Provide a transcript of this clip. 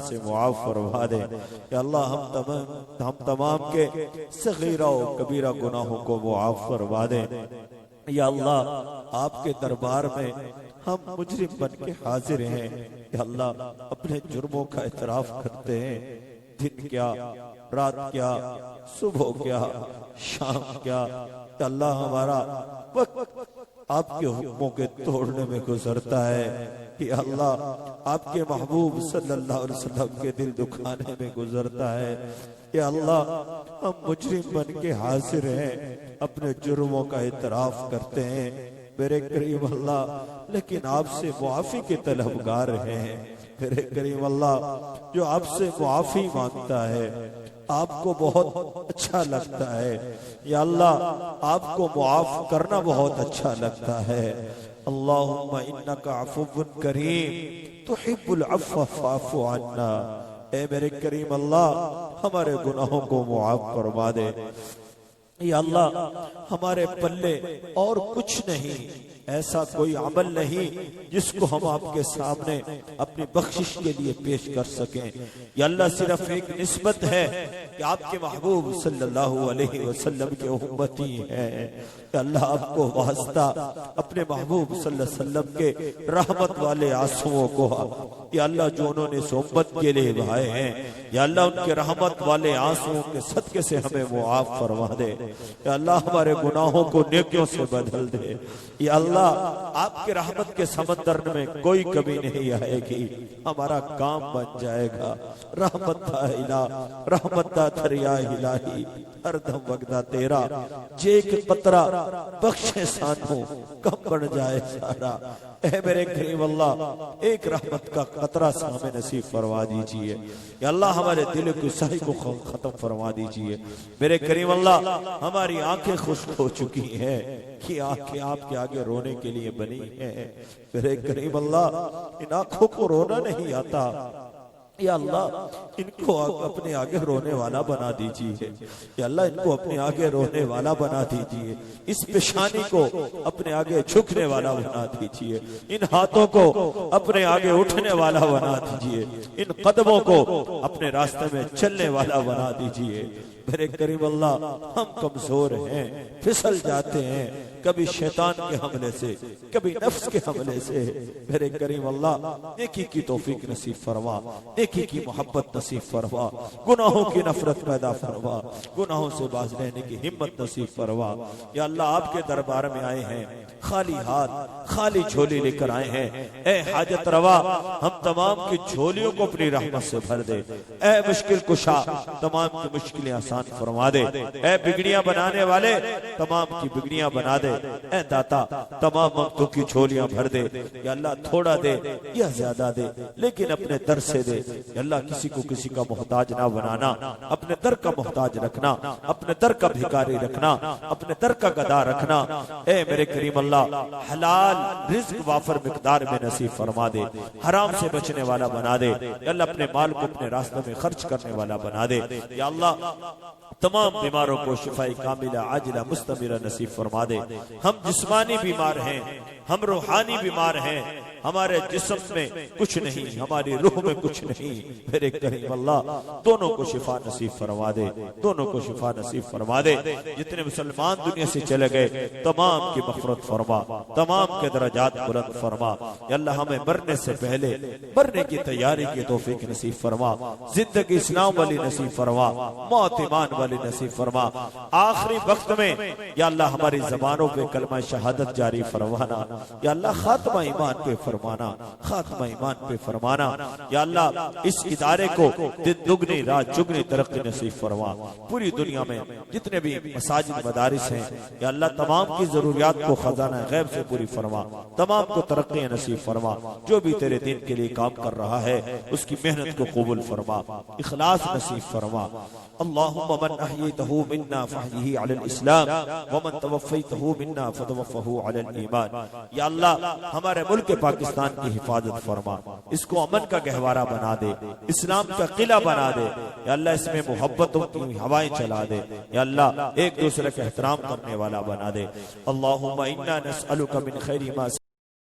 سے معاف فرما دے۔ یا اللہ ہم تمام کے صغیرہ و کبیرہ گناہوں کو معاف فرما دے۔ یا اللہ آپ کے دربار میں ہم مجرم بن کے حاضر ہیں۔ یا اللہ اپنے جرموں کا اعتراف کرتے ہیں، دن کیا، رات کیا، صبح کیا، شام کیا۔ یا اللہ ہمارا وقت آپ کے حکموں کے توڑنے میں گزرتا ہے، یا اللہ آپ کے محبوب صلی اللہ علیہ وسلم کے دل دکھانے میں گزرتا ہے۔ یا اللہ ہم مجرم بن کے حاضر ہیں، اپنے جرموں کا اعتراف کرتے ہیں میرے کریم اللہ، لیکن آپ سے معافی کے طلبگار ہیں میرے کریم اللہ۔ جو آپ سے معافی مانگتا ہے آپ کو بہت اچھا لگتا ہے، یا اللہ آپ کو معاف کرنا بہت اچھا لگتا ہے۔ اللہم انکا عفو کریم تحب العفو فاعف عنا۔ اے میرے کریم اللہ ہمارے گناہوں کو معاف فرما دے۔ یا اللہ ہمارے پلے اور کچھ نہیں، ایسا کوئی عمل نہیں جس کو ہم آپ کے سامنے اپنی بخشش کے لیے پیش کر سکیں۔ یا اللہ صرف ایک نسبت ہے کہ آپ کے محبوب صلی اللہ علیہ وسلم کے امتی ہیں۔ یا اللہ آپ کو واسطہ اپنے محبوب صلی اللہ علیہ وسلم کے رحمت والے آنسوؤں کو، یا اللہ جو انہوں نے صحبت کے لیے بہائے ہیں، یا اللہ ان کے رحمت والے آنسوؤں کے صدقے سے ہمیں معاف فرما دے۔ یا اللہ ہمارے گناہوں کو نیکیوں سے بدل دے۔ یا اللہ آپ کے رحمت کے سمندر میں کوئی کمی نہیں آئے گی، ہمارا کام بن جائے گا۔ رحمت دا الہ، رحمت دا دریا الہی، ہر دم وگدا تیرا، جے ایک قطرہ بخشے سانوں کم بڑھ جائے سارا۔ اے میرے کریم اللہ ایک رحمت کا قطرہ سے ہمیں نصیب فرما دیجئے۔ یا اللہ ہمارے دل کی سہی کو ختم فرما دیجئے۔ میرے کریم اللہ ہماری آنکھیں خشک ہو چکی ہیں کہ آنکھیں آپ کے آگے رونے کے لیے بنی ہیں۔ میرے کریم اللہ ان آنکھوں کو رونا نہیں آتا، یا اللہ ان کو اپنے آگے رونے والا بنا دیجئے۔ یا اللہ ان کو اپنے آگے رونے والا بنا دیجئے، اس پیشانی کو اپنے آگے جھکنے والا بنا دیجئے، ان ہاتھوں کو اپنے آگے اٹھنے والا بنا دیجئے، ان قدموں کو اپنے راستے میں چلنے والا بنا دیجئے۔ میرے کریم اللہ ہم کمزور ہیں، پھسل جاتے ہیں، کبھی شیطان کے حملے سے، کبھی نفس کے حملے سے۔ میرے کریم اللہ نیکی کی توفیق نصیب فرما، نیکی کی محبت نصیب فرما، گناہوں کی نفرت پیدا فرما، گناہوں سے باز رہنے کی ہمت نصیب فرما۔ یا اللہ آپ کے دربار میں آئے ہیں، خالی ہاتھ خالی جھولی لے کر آئے ہیں۔ اے حاجت روا ہم تمام کی جھولیوں کو اپنی رحمت سے بھر دے۔ اے مشکل کشا تمام کی مشکلیں آسان فرما دے۔ اے بگڑیاں بنانے والے تمام کی بگڑیاں بنا دے۔ اے داتا تمام ممتوں کی جھولیاں بھر دے۔ یا اللہ تھوڑا دے یا زیادہ دے لیکن اپنے در سے دے۔ یا اللہ کسی کو کسی کا محتاج نہ بنانا، اپنے در کا محتاج رکھنا، اپنے در کا بھکاری رکھنا، اپنے در کا گدا رکھنا۔ اے میرے کریم اللہ حلال رزق وافر مقدار میں نصیب فرما دے، حرام سے بچنے والا بنا دے۔ یا اللہ اپنے مال کو اپنے راستہ میں خرچ کرنے والا بنا دے۔ یا اللہ تمام بیماروں کو شفائی کاملہ عاجلہ مستمرہ نصیب فرما دے۔ ہم جسمانی بیمار ہیں، ہم روحانی بیمار ہیں، ہمارے جسم میں کچھ نہیں، ہماری روح میں کچھ نہیں۔ میرے کریم اللہ دونوں کو شفا نصیب فرما دے، دونوں کو شفا نصیب فرما دے۔ جتنے مسلمان دنیا سے چلے گئے تمام کی مغفرت فرما، تمام کے درجات بلند فرما۔ یا اللہ ہمیں مرنے سے پہلے مرنے کی تیاری کی توفیق نصیب فرما، زندگی اسلام والی نصیب فرما، موت ایمان والی نصیب فرما۔ آخری وقت میں یا اللہ ہماری زبانوں پہ کلمہ شہادت جاری فرمانا، یا اللہ خاتمہ ایمان پہ فرمانا، خاتمہ ایمان پہ فرمانا۔ یا اللہ اس ادارے کو دن دگنی رات چگنی ترقی نصیب فرما۔ پوری دنیا میں جتنے بھی مساجد مدارس ہیں یا اللہ تمام کی ضروریات کو خزانہ غیب سے پوری فرما، تمام کو ترقی نصیب فرما۔ جو بھی تیرے دین کے لیے کام کر رہا ہے اس کی محنت کو قبول فرما، اخلاص نصیب فرما۔ اللہم من احییتہ منا فاحیہ علی الاسلام ومن توفیتہ منا فتوفہ علی الایمان۔ یا اللہ ہمارے ملک پاکستان کی حفاظت فرما، اس کو امن کا گہوارہ بنا دے، اسلام کا قلعہ بنا دے۔ یا اللہ اس میں محبتوں کی ہوائیں چلا دے، یا اللہ ایک دوسرے کا احترام کرنے والا بنا دے۔ اللہم انا نسألک من خیر ما